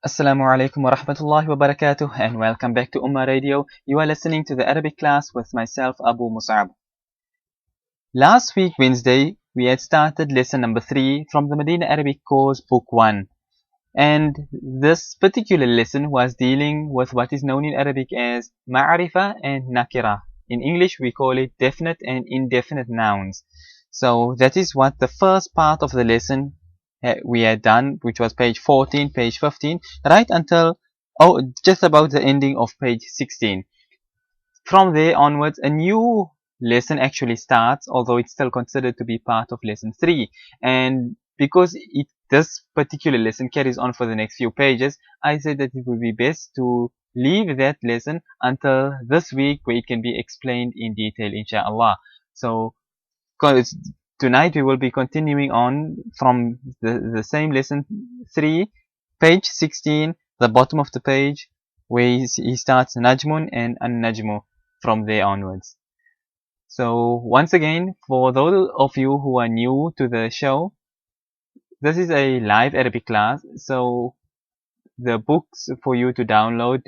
Assalamu alaikum wa rahmatullahi wa barakatuh, and welcome back to Ummah Radio. You are listening to the Arabic class with myself, Abu Mus'ab. Last week, Wednesday, we had started lesson number 3 from the Madinah Arabic course, book 1. And this particular lesson was dealing with what is known in Arabic as ma'rifa and nakira. In English, we call it definite and indefinite nouns. So that is what the first part of the lesson we had done, which was page 14, page 15, right until just about the ending of page 16. From there onwards, a new lesson actually starts, although it's still considered to be part of lesson 3. And because this particular lesson carries on for the next few pages, I said that it would be best to leave that lesson until this week, where it can be explained in detail, inshallah. So tonight we will be continuing on from the same lesson 3, page 16, the bottom of the page, where he starts Najmun and An-Najmu from there onwards. So once again, for those of you who are new to the show, this is a live Arabic class, so the books for you to download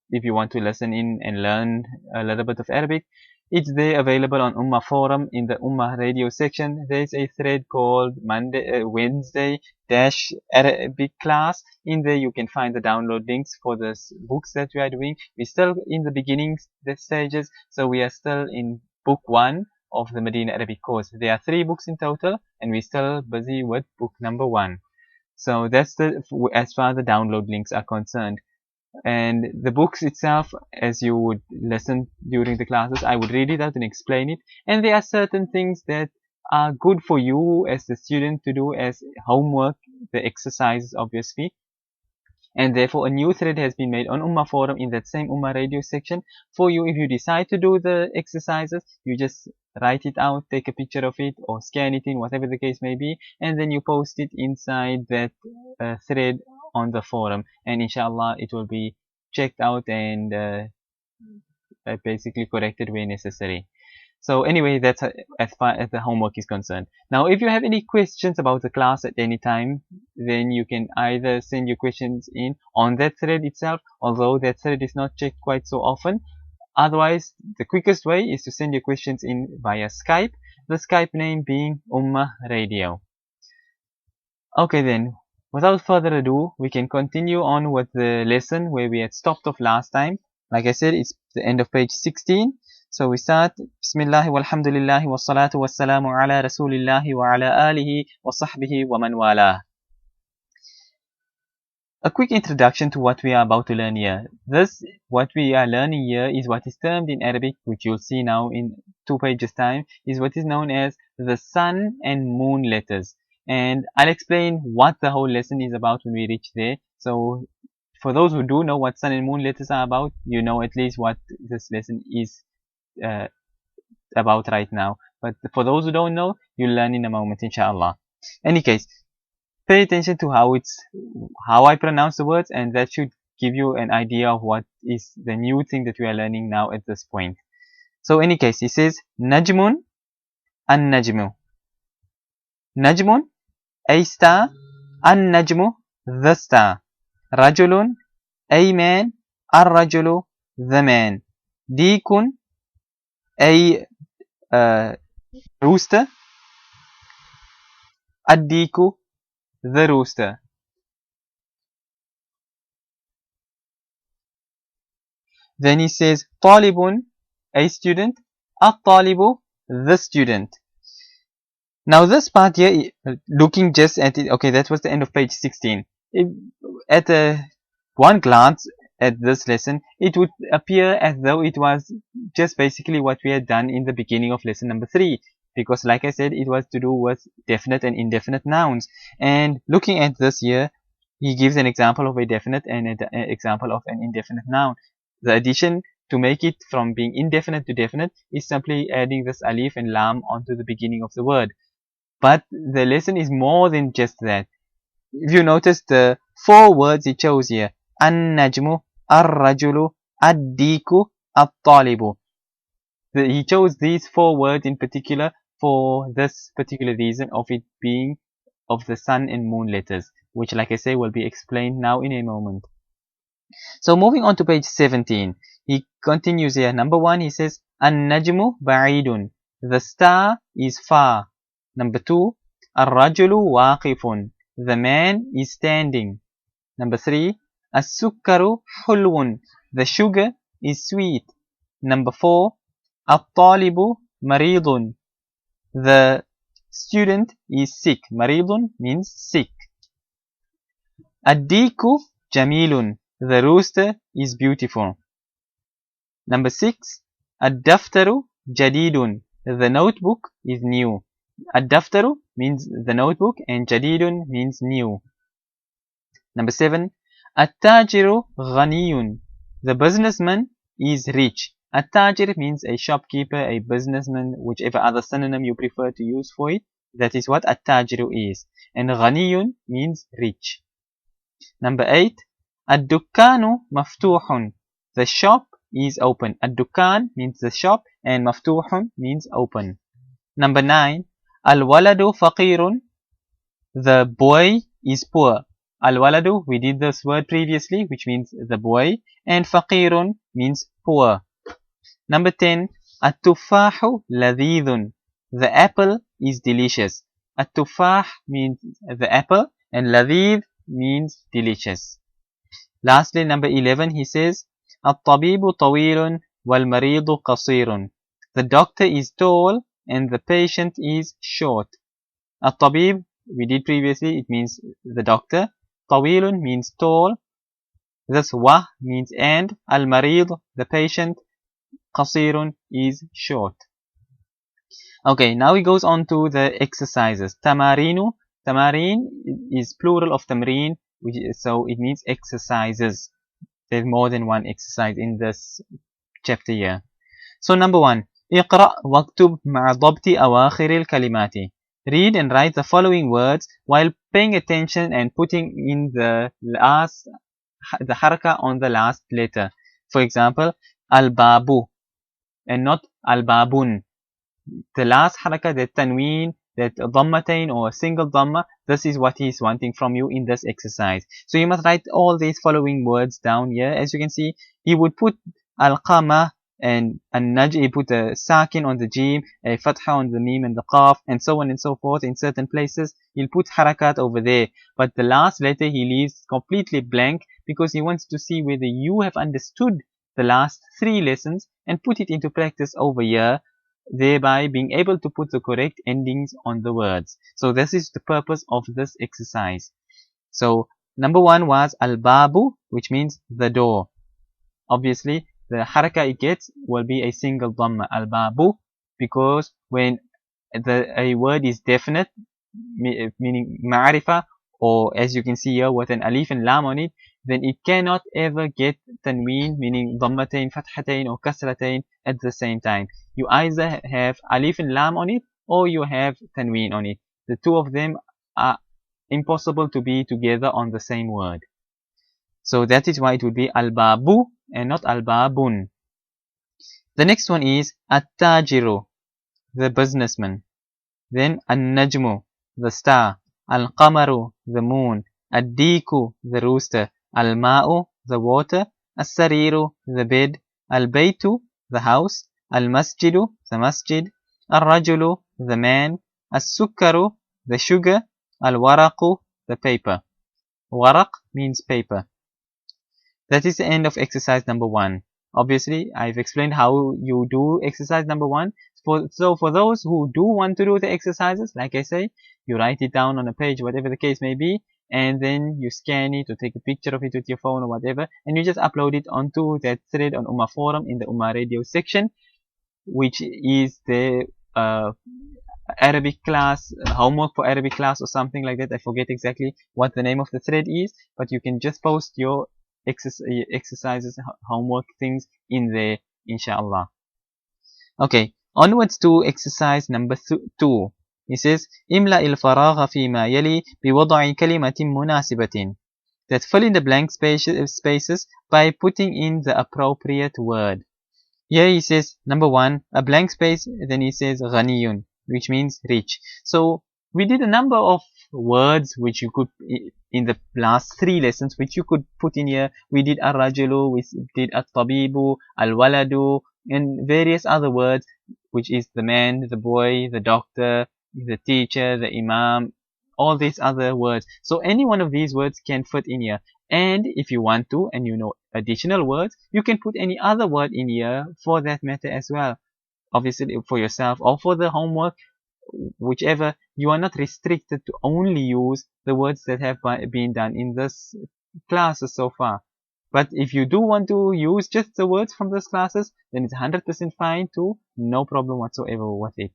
if you want to listen in and learn a little bit of Arabic, it's there available on Ummah forum in the Ummah radio section. There's a thread called Wednesday dash Arabic class. In there you can find the download links for the books that we are doing. We're still in the beginning stages, so we are still in book 1 of the Madinah Arabic course. There are 3 books in total, and we're still busy with book number 1. So that's as far as the download links are concerned. And the books itself, as you would listen during the classes, I would read it out and explain it. And there are certain things that are good for you as the student to do as homework, the exercises obviously. And therefore a new thread has been made on Ummah forum in that same Ummah radio section for you. If you decide to do the exercises, you just write it out, take a picture of it, or scan it in, whatever the case may be, and then you post it inside that thread on the forum, and inshallah it will be checked out and basically corrected where necessary. So anyway, that's as far as the homework is concerned. Now, if you have any questions about the class at any time, then you can either send your questions in on that thread itself, although that thread is not checked quite so often. Otherwise, the quickest way is to send your questions in via Skype, the Skype name being Ummah Radio. Okay then, without further ado, we can continue on with the lesson where we had stopped off last time. Like I said, it's the end of page 16. So we start, Bismillah walhamdulillah wa salatu wa salamu ala rasulillahi wa ala alihi wa sahbihi wa man walah. A quick introduction to what we are about to learn here. What we are learning here is what is termed in Arabic, which you'll see now in 2 pages time, is what is known as the sun and moon letters. And I'll explain what the whole lesson is about when we reach there. So for those who do know what sun and moon letters are about, you know at least what this lesson is about right now. But for those who don't know, you'll learn in a moment, inshallah. Any case, pay attention to how I pronounce the words, and that should give you an idea of what is the new thing that we are learning now at this point. So any case, he says Najmun an-Najmu. Najmun, a star, an-Najmu, the star. Rajulun, a man, ar-Rajulu, the man. Deekun, a rooster, ad-Deeku, the rooster. Then he says Talibun, a student, at-Talibu, the student. Now this part here, looking just at it, okay, that was the end of page 16. At one glance at this lesson, it would appear as though it was just basically what we had done in the beginning of lesson number 3. Because like I said, it was to do with definite and indefinite nouns. And looking at this here, he gives an example of a definite and an example of an indefinite noun. The addition to make it from being indefinite to definite is simply adding this alif and lam onto the beginning of the word. But the lesson is more than just that. If you notice the 4 words he chose here, an-Najmu, ar-Rajulu, ad-Deeku, at-Talibu. He chose these 4 words in particular for this particular reason of it being of the sun and moon letters. which, like I say, will be explained now in a moment. So moving on to page 17, he continues here. Number 1, he says, An-najmu ba'idun. The star is far. Number 2, Ar-rajulu waqifun. The man is standing. Number 3, As-sukkaru hulwun. The sugar is sweet. Number 4, At-talibu maridun. The student is sick. Maridun means sick. Ad-diku jamilun. The rooster is beautiful. Number 6, Ad-daftaru jadidun. The notebook is new. Ad-daftaru means the notebook and jadidun means new. Number 7, At-tajiru ghaniyun. The businessman is rich. At-tajir means a shopkeeper, a businessman, whichever other synonym you prefer to use for it. That is what At-tajiru is. And ghaniyun means rich. Number 8, Ad-dukkanu maftuhun. The shop is open. Ad-dukkan means the shop and maftuhun means open. Number 9, Al-waladu faqirun. The boy is poor. Al-waladu, we did this word previously, which means the boy, and faqirun means poor. Number 10, At-tuffahu ladhidun. The apple is delicious. At-tuffah means the apple and ladhid means delicious. Lastly, number 11, he says, At-tabibu tawilun wal-maridu qasirun. The doctor is tall and the patient is short. At-tabib, we did previously, it means the doctor. Tawilun means tall. Thus, wa means and. Al-marid, the patient. Qasirun is short. Okay, now he goes on to the exercises. Tamarinu. Tamarin is plural of tamreen, so it means exercises. There's more than one exercise in this chapter here. So number 1, اقرأ واكتب مع ضبط أواخر الكلمات. Read and write the following words while paying attention and putting in the haraka on the last letter. For example, al-babu and not al-babun. The last haraka, that tanween, that dhammatain or a single dhamma, this is what he is wanting from you in this exercise. So you must write all these following words down here. As you can see, he would put al-qama and an-naj, he put a sakin on the jim, a fatha on the mim and the qaf, and so on and so forth. In certain places, he'll put harakat over there. But the last letter he leaves completely blank because he wants to see whether you have understood the last 3 lessons and put it into practice over here, thereby being able to put the correct endings on the words. So this is the purpose of this exercise. So number 1 was al-babu, which means the door. Obviously, the haraka it gets will be a single dhamma, al-babu, because when a word is definite, meaning ma'arifa, or as you can see here with an alif and lam on it, then it cannot ever get tanween, meaning dhammatain, fathatain or kasratain at the same time. You either have alif and lam on it or you have tanween on it. The two of them are impossible to be together on the same word. So that is why it would be al-babu and not al-babun. The next one is at-tajiru, the businessman. Then an-najmu, the star. Al-qamaru, the moon. Ad-diku, the rooster. Al-ma'u, the water. As-sariru, the bed. Al-baytu, the house. Al-masjidu, the masjid. Al-rajulu, the man. As-sukkaru, the sugar. Al-waraqu, the paper. Waraq means paper. That is the end of exercise number 1. Obviously, I've explained how you do exercise number 1. So for those who do want to do the exercises, like I say, you write it down on a page, whatever the case may be, and then you scan it or take a picture of it with your phone or whatever, and you just upload it onto that thread on Ummah Forum in the Ummah Radio section, which is the Arabic class, homework for Arabic class or something like that. I forget exactly what the name of the thread is, but you can just post your exercises, homework things in there, inshallah. Okay, onwards to exercise number 2. He says, إملأ الفراغ فيما يلي بوضع كلمة مناسبة. That fill in the blank spaces by putting in the appropriate word. Here he says, number 1, a blank space, then he says ghaniyun, which means rich. So we did a number of words which you could, in the last 3 lessons, which you could put in here. We did ar-rajulu, we did at-tabibu, al-waladu, and various other words, which is the man, the boy, the doctor, the teacher, the imam, all these other words. So any one of these words can fit in here. And if you want to, and you know additional words, you can put any other word in here for that matter as well. Obviously for yourself or for the homework, whichever. You are not restricted to only use the words that have been done in this classes so far. But if you do want to use just the words from those classes, then it's 100% fine too. No problem whatsoever with it.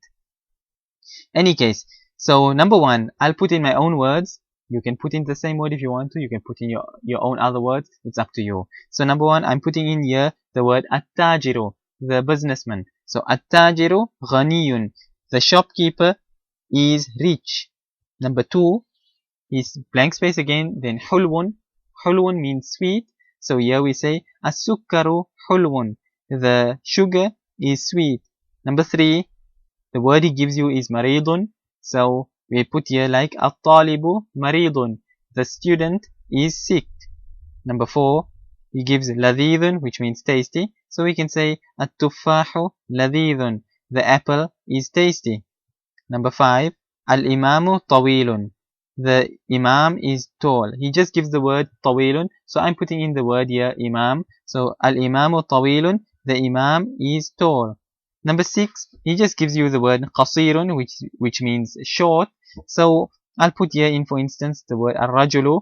Any case, so number 1, I'll put in my own words. You can put in the same word if you want to. You can put in your own other words. It's up to you. So number 1, I'm putting in here the word at-tajiru, the businessman. So at-tajiru ghaniyun, the shopkeeper is rich. Number 2 is blank space again, then hulwun. Hulwun means sweet. So here we say as-sukkaru hulwun, the sugar is sweet. Number 3, the word he gives you is maridun. So we put here like at-talibu maridun, the student is sick. Number 4, he gives ladhidun, which means tasty. So we can say at-tuffahu ladhidun, the apple is tasty. Number 5, al-imamu tawilun, the imam is tall. He just gives the word tawilun, so I'm putting in the word here imam. So al-imamu tawilun, the imam is tall. Number 6, he just gives you the word qasirun, which means short. So I'll put here in, for instance, the word ar-rajulu,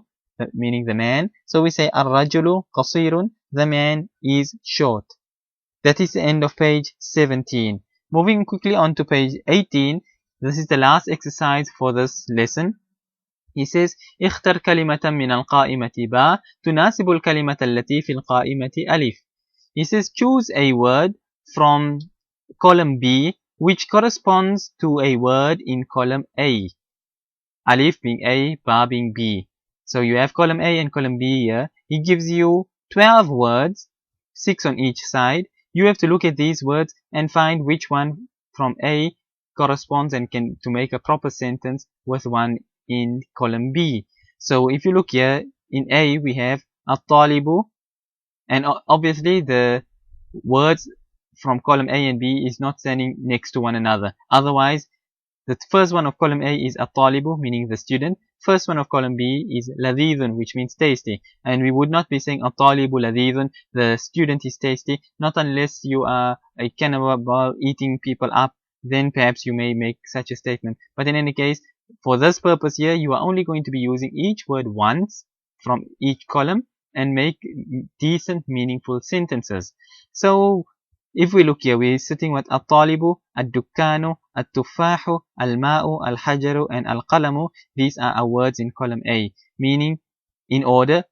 meaning the man. So we say ar-rajulu qasirun, the man is short. That is the end of page 17. Moving quickly on to page 18. This is the last exercise for this lesson. He says اختر كلمة من القائمة باء تناسب الكلمة التي في القائمة ألف. He says choose a word from column B which corresponds to a word in column A. Alif being A, Ba being B. So you have column A and column B here. He gives you 12 words, 6 on each side. You have to look at these words and find which one from A corresponds and can to make a proper sentence with one in column B. So if you look here in A, we have at-talibu, and obviously the words from column A and B is not standing next to one another. Otherwise, the first one of column A is at-talibu, meaning the student. First one of column B is ladhidun, which means tasty. And we would not be saying at-talibu ladhidun, the student is tasty, not unless you are a cannibal eating people up, then perhaps you may make such a statement. But in any case, for this purpose here, you are only going to be using each word once from each column and make decent, meaningful sentences. So if we look here, we're sitting with at-talibu, ad-dukkanu, at-tuffahu, al-ma'u, al-hajaru, and al-qalamu. These are our words in column A, meaning in order: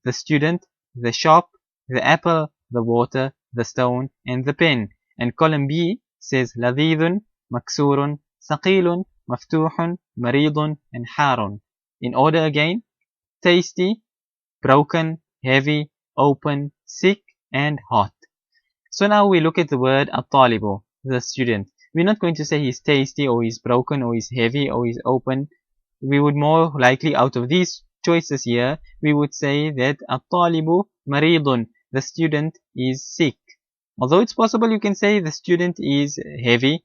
the student, the shop, the apple, the water, the stone, and the pen. And column B says ladhidun, maksurun, thaqilun, maftuhun, maridun, and harun. In order again: tasty, broken, heavy, open, sick, and hot. So now we look at the word at-talibu, the student. We're not going to say he's tasty or he's broken or he's heavy or he's open. We would more likely, out of these choices here, we would say that at-talibu maridun, the student is sick. Although it's possible you can say the student is heavy,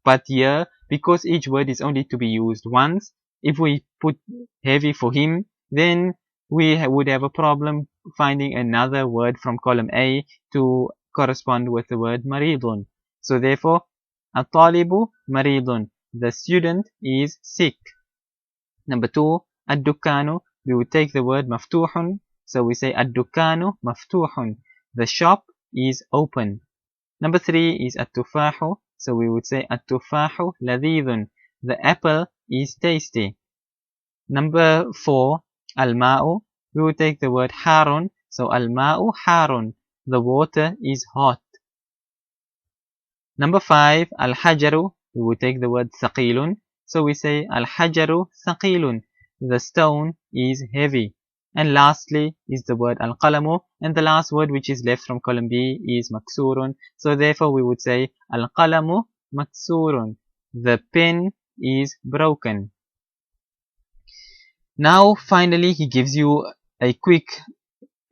but here, because each word is only to be used once, if we put heavy for him, then we would have a problem finding another word from column A to correspond with the word maridun. So therefore, at-talibu maridun, the student is sick. Number 2, ad-dukkanu, we would take the word maftuhun. So we say ad-dukkanu maftuhun, the shop is open. Number 3 is at-tufahu. So we would say at-tufahu ladhidun, the apple is tasty. Number 4, al-ma'u, we would take the word harun. So al-ma'u harun, the water is hot. Number 5, al-hajaru, we would take the word thaqilun. So we say al-hajaru thaqilun, the stone is heavy. And lastly is the word al-qalamu, and the last word which is left from column B is maksurun. So therefore we would say al-qalamu maksurun, the pen is broken. Now finally he gives you a quick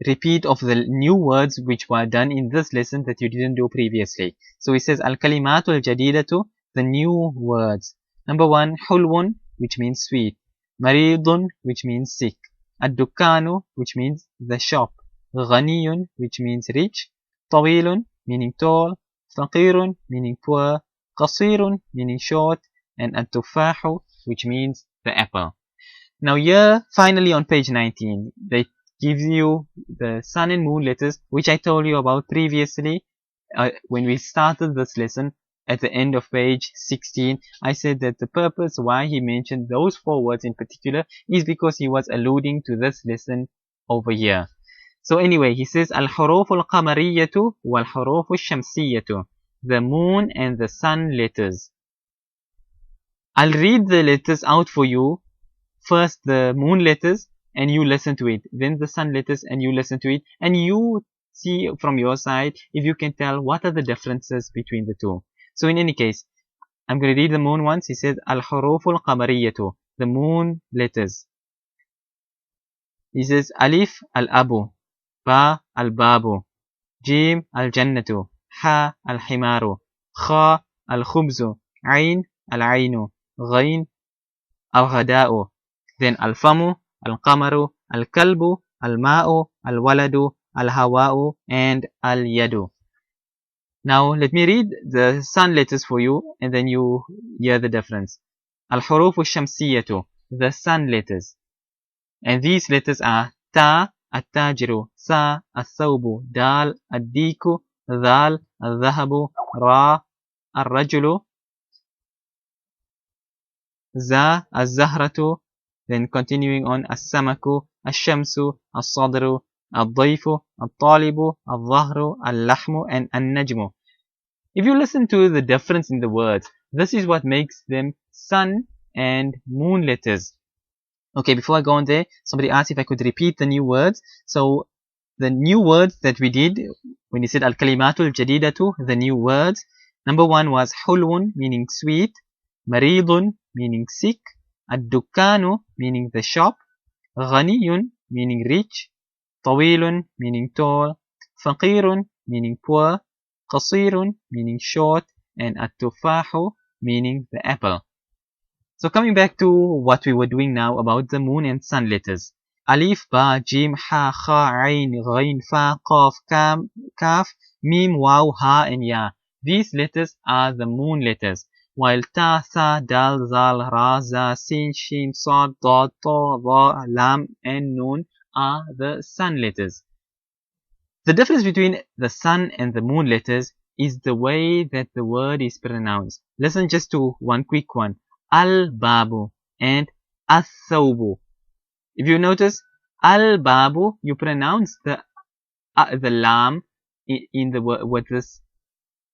repeat of the new words which were done in this lesson that you didn't do previously. So he says al-kalimatul jadidatu, the new words. Number one, hulwun, which means sweet. Maridun, which means sick. Ad-dukkanu, which means the shop. Ghaniyun, which means rich. Tawilun, meaning tall. Faqirun, meaning poor. Qasirun, meaning short. And at-tufahu, which means the apple. Now here, finally on page 19, they give you the sun and moon letters, which I told you about previously when we started this lesson. At the end of page 16, I said that the purpose why he mentioned those four words in particular is because he was alluding to this lesson over here. So anyway, he says al-huruf al-qamariyatu wal-huruf al-shamsiyatu, the moon and the sun letters. I'll read the letters out for you. First the moon letters and you listen to it, then the sun letters and you listen to it, and you see from your side if you can tell what are the differences between the two. So in any case, I'm going to read the moon once. He says al-huruful qamariyatu, the moon letters. He says alif al-abu, ba al-babu, jim al-jannatu, ha al-himaru, kha al-khubzu, ain al-ainu, ghain al-ghada'u, then al-famu, al-qamaru, al-kalbu, al-ma'u, al-waladu, al-hawa'u, and al-yadu. Now let me read the sun letters for you and then you hear the difference. Al-huruf al-shamsiyatu, the sun letters. And these letters are ta, at-tajiru, sa, al-thawbu, dal, ad-diku, dhal, al-dhahabu, ra, al-rajulu, za, al-zahratu, then continuing on as-samaku, al-shamsu, al-sadru, al-dayfu, al-talibu, al-dhahru, al-lahmu, and al-najmu. If you listen to the difference in the words, this is what makes them sun and moon letters. Okay, before I go on there, somebody asked if I could repeat the new words. So the new words that we did when he said al-kalimatul jadidatu, the new words. Number one was hulwun, meaning sweet. Maridun, meaning sick. Ad-dukkanu, meaning the shop. Ghaniyun, meaning rich. Tawilun, meaning tall. Faqirun, meaning poor. Qasirun, meaning short. And at-tufahu, meaning the apple. So coming back to what we were doing now about the moon and sun letters. Alif, ba, jim, ha, kha, ain, ghain, fa, qaf, kam, kaf, mim, waw, ha, and ya. These letters are the moon letters, while ta, tha, dal, zal, ra, za, sin, shin, sad, dad, ta, va, lam, and noon are the sun letters. The difference between the sun and the moon letters is the way that the word is pronounced. Listen just to one quick one. Al-babu and al-thawbu. If you notice, al-babu, you pronounce the lam in the word with this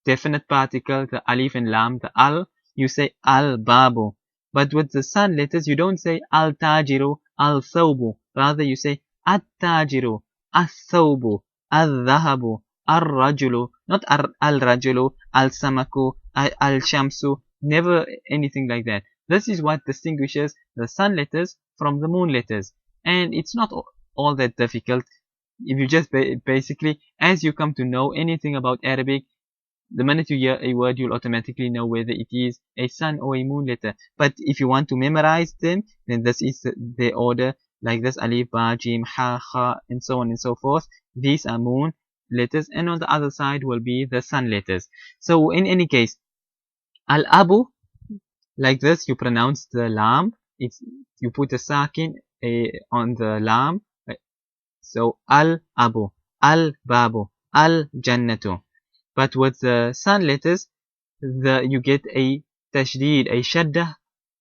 definite particle, the alif and lam, the al, you say al-babu. But with the sun letters, you don't say al-tajiru, al-thawbu. Rather, you say at-tajiru, al-thawbu, al-dhahabu, al-rajulu, not al-rajulu, al-samaku, al-shamsu, never anything like that. This is what distinguishes the sun letters from the moon letters. And it's not all that difficult. If you just basically, as you come to know anything about Arabic, the minute you hear a word, you'll automatically know whether it is a sun or a moon letter. But if you want to memorize them, then this is the order, like this: alif, ba, jim, ha, kha, and so on and so forth. These are moon letters, and on the other side will be the sun letters. So in any case, al-abu, like this, you pronounce the lam. You put a sakin on the lam. So al-abu, al-babu, al-jannatu. But with the sun letters, you get a tashdeed, a shaddah,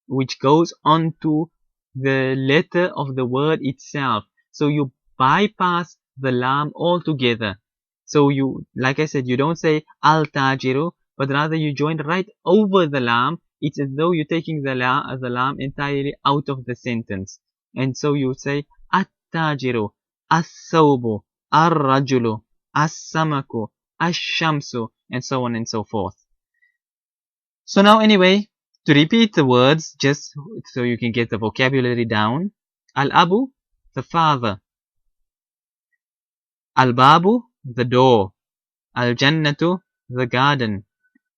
which goes onto the letter of the word itself. So you bypass the lam altogether. So you, like I said, you don't say al-tajiru, but rather you join right over the lam. It's as though you're taking the lam entirely out of the sentence. And so you say at-tajiru, as-sawbu, ar-rajulu, as-samaku, ash-shamsu, and so on and so forth. So now anyway, to repeat the words, just so you can get the vocabulary down, Al-Abu, the father. Al-Babu, the door. Al-Jannatu, the garden.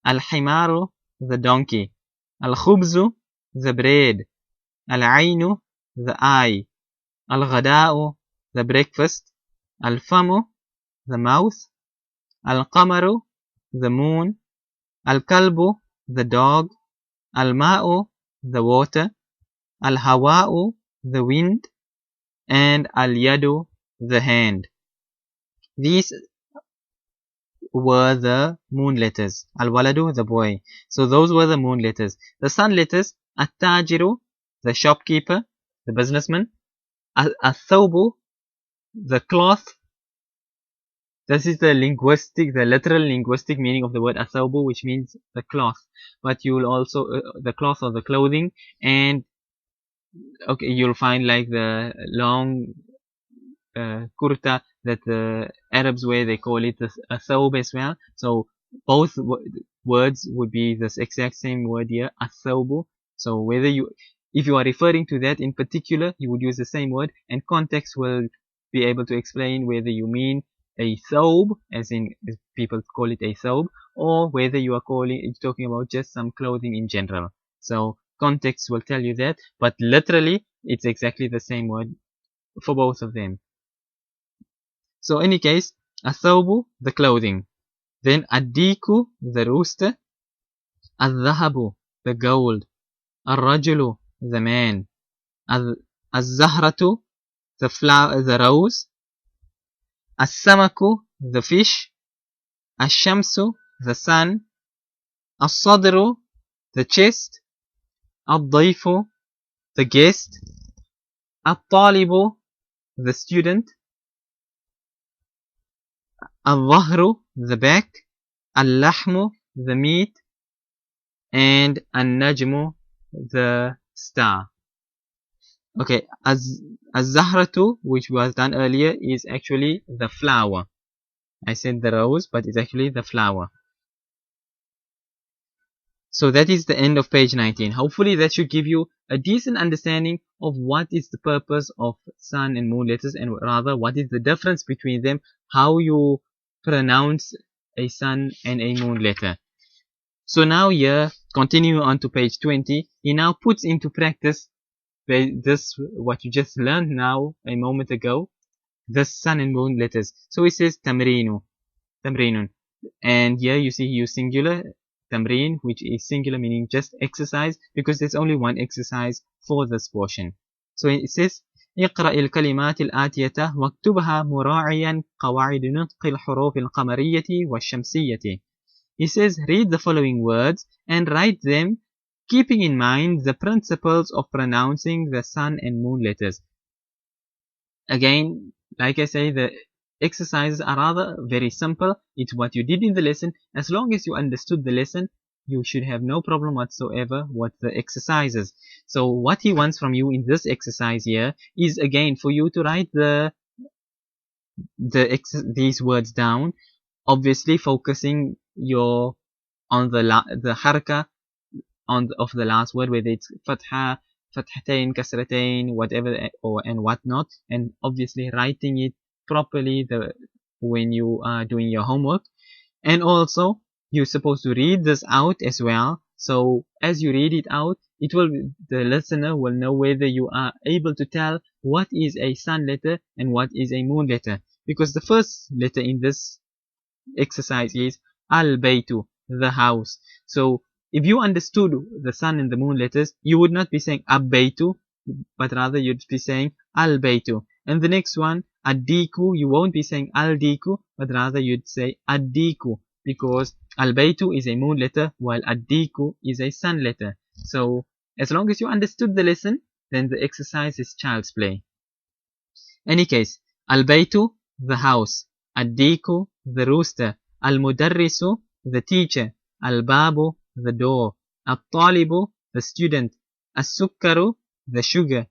Al-Himaru, the donkey. Al-Khubzu, the bread. Al-Ainu, the eye. Al-Ghada'u, the breakfast. Al-Famu, the mouth. Al-Qamaru, the moon. Al-Kalbu, the dog. Al-Ma'u, the water. Al-Hawa'u, the wind. And Al-Yadu, the hand. These were the moon letters. Al-Waladu, the boy. So those were the moon letters. The sun letters, At-Tajiru, the shopkeeper, the businessman. Al-Thawbu, the cloth. This is the literal linguistic meaning of the word Athawbu, which means the cloth. But you will also, the cloth or the clothing, and okay, you'll find like the long kurta that the Arabs wear, they call it a thawb as well. So both words would be this exact same word here, athawbu. So if you are referring to that in particular, you would use the same word, and context will be able to explain whether you mean a thawb, as in people call it a thawb, or whether you are talking about just some clothing in general. So context will tell you that, but literally it's exactly the same word for both of them. So in any case, athawbu, the clothing. Then addiku, the rooster. Al-dhahabu, the gold. Al-rajulu, the man. Al-zahratu, the flower, the rose. As-samaku, the fish. Ash-shamsu, the sun. As-sadru, the chest. Al-dayfu, the guest. Al-talibu, the student. Al-dhahru, the back. Al-lahmu, the meat. And An-najmu, the star. Okay, Az-zahratu, which was done earlier, is actually the flower. I said the rose, but it's actually the flower. So that is the end of page 19. Hopefully that should give you a decent understanding of what is the purpose of sun and moon letters, and rather what is the difference between them, how you pronounce a sun and a moon letter. So now here, continue on to page 20, he now puts into practice what you just learned now a moment ago, the sun and moon letters. So he says tamrinun, and here you see he used singular, tamrin, which is singular meaning just exercise, because there's only one exercise for this portion. So it says اقرأ الكلمات الآتية واكتبها مراعيا قواعد نطق الحروف القمرية والشمسية. He says, read the following words and write them, keeping in mind the principles of pronouncing the sun and moon letters. Again, like I say, the exercises are rather very simple. It's what you did in the lesson. As long as you understood the lesson, you should have no problem whatsoever with the exercises. So what he wants from you in this exercise here is, again, for you to write these words down, obviously focusing on the haraka of the last word, whether it's fatha, fathatain, kasratain, whatever, and whatnot, and obviously writing it properly when you are doing your homework. And also you're supposed to read this out as well. So as you read it out, the listener will know whether you are able to tell what is a sun letter and what is a moon letter, because the first letter in this exercise is al-baytu, the house. So if you understood the sun and the moon letters, you would not be saying ab-baytu, but rather you'd be saying al-baytu. And the next one, ad-diku, you won't be saying al-diku, but rather you'd say ad-diku, because al-baytu is a moon letter while ad-diku is a sun letter. So as long as you understood the lesson, then the exercise is child's play. Any case, al-baytu, the house. Ad-diku, the rooster. Al-mudarrisu, the teacher. Al-babu, the door. Al-talibu, the student. As-sukkaru, the sugar.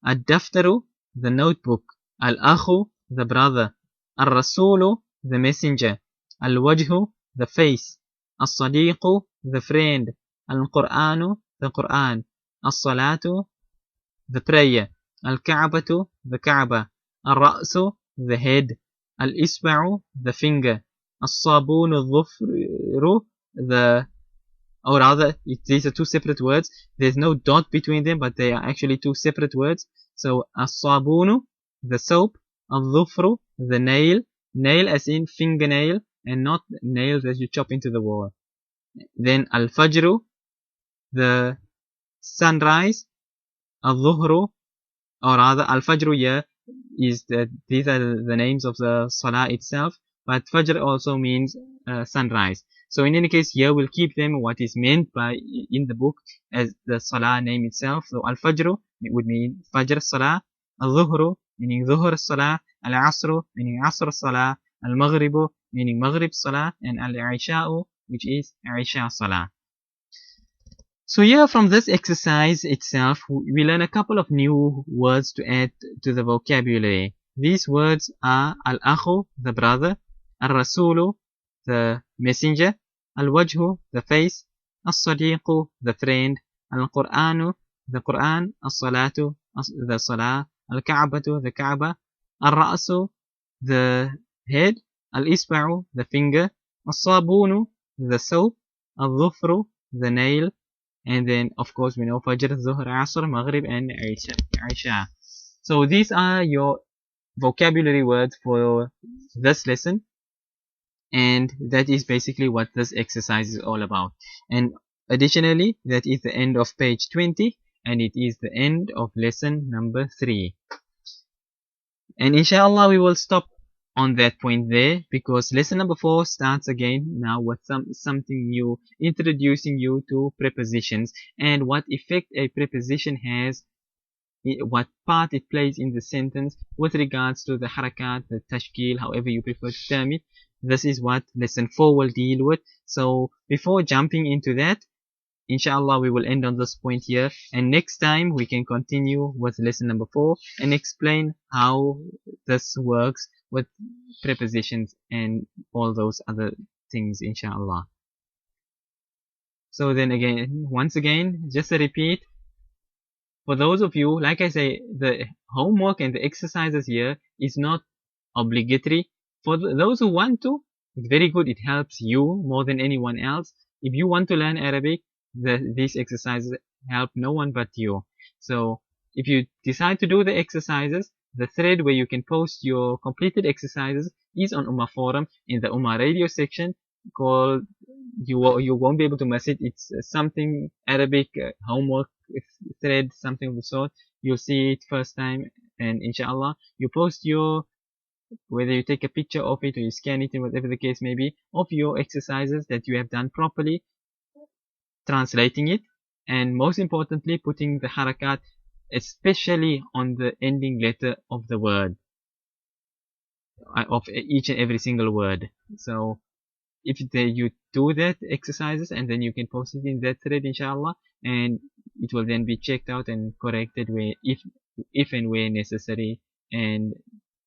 Ad-daftaru, the notebook. Al-akhu, the brother. Al-rasulu, the messenger. Al-wajhu, the face. Al-sadiqu, the friend. Al-Qur'anu, the Qur'an. Al-salatu, the prayer. Al-Ka'batu, the Kaaba. Al-Ra'su, the head. Al-Isba'u, the finger. Al-Sabunu, dhufru, the, or rather, these are two separate words. There's no dot between them, but they are actually two separate words. So, Al-Sabunu, the soap. Al-Dhufru, the nail. Nail as in fingernail, and not nails that you chop into the wall. Then Al-Fajru, the sunrise. Al-Dhuhru, or rather Al-Fajr here is that these are the names of the Salah itself, but Fajr also means sunrise. So in any case, here we'll keep them what is meant by in the book as the Salah name itself. So Al-Fajr would mean Fajr Salah, Al-Dhuhru meaning Dhuhr Salah, Al-Asru meaning Asr Salah, Al-Maghribu meaning Maghrib Salah, and Al-Isha'u which is Isha Salah. So here from this exercise itself, we learn a couple of new words to add to the vocabulary. These words are Al-Akhu, the brother, Al-Rasulu, the messenger, Al-Wajhu, the face, Al-Sadiqu, the friend, Al-Qur'anu, the Qur'an, Al-Salatu, the Salah, Al-Ka'batu, the Kaaba, Al-Ra'su, the head, Al-Isba'u, the finger, Al-Sabunu, the soap, Al-Dhufru, the nail, and then of course we know Fajr, Zuhr, Asr, Maghrib, and Isha. So these are your vocabulary words for this lesson, and that is basically what this exercise is all about. And additionally, that is the end of page 20, and it is the end of lesson number 3. And inshallah we will stop on that point there, because lesson number 4 starts again now with something new, introducing you to prepositions and what effect a preposition has, what part it plays in the sentence with regards to the harakat, the tashkil, however you prefer to term it. This is what lesson 4 will deal with. So before jumping into that, inshallah we will end on this point here, and next time we can continue with lesson number 4 and explain how this works with prepositions and all those other things, inshallah. So then again, once again, just a repeat, for those of you, like I say, the homework and the exercises here is not obligatory. For those who want to, it's very good, it helps you more than anyone else. If you want to learn Arabic, these exercises help no one but you. So if you decide to do the exercises, the thread where you can post your completed exercises is on Ummah Forum in the Ummah Radio section, called, you won't be able to miss it. It's something Arabic homework thread, something of the sort. You'll see it first time, and inshallah you post your, whether you take a picture of it or you scan it, and whatever the case may be, of your exercises that you have done properly, translating it, and most importantly putting the harakat especially on the ending letter of the word, of each and every single word. So if you do that exercises, and then you can post it in that thread, inshallah, and it will then be checked out and corrected where, if and where necessary, and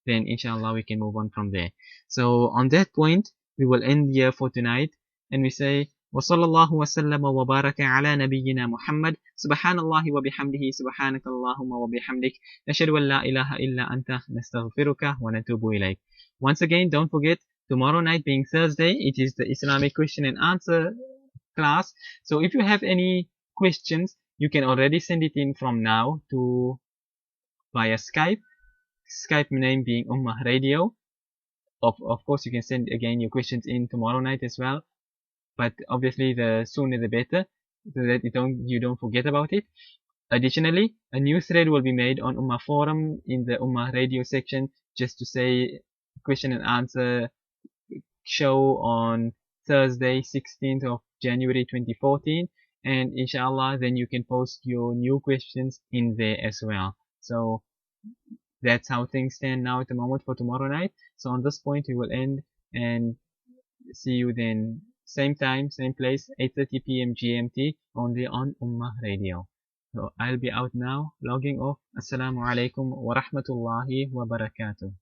then inshallah we can move on from there. So on that point we will end here for tonight, and we say وصلى الله وسلم وبارك على نبينا محمد سبحان الله وبحمده سبحانك اللهم وبحمدك نشهد أن لا إله إلا أنت نستغفرك ونتوب إليك. Once again, don't forget, tomorrow night being Thursday, it is the Islamic question and answer class. So if you have any questions, you can already send it in from now to via Skype name being Ummah Radio. Of course you can send again your questions in tomorrow night as well, but obviously the sooner the better, so that you don't forget about it. Additionally, a new thread will be made on Ummah Forum in the Ummah Radio section, just to say question and answer show on Thursday 16th of January 2014, and inshallah then you can post your new questions in there as well. So that's how things stand now at the moment for tomorrow night. So on this point we will end, and see you then, same time, same place, 8:30 p.m. GMT, only on Ummah Radio. So I'll be out now, logging off. Assalamu alaikum wa rahmatullahi wa barakatuh.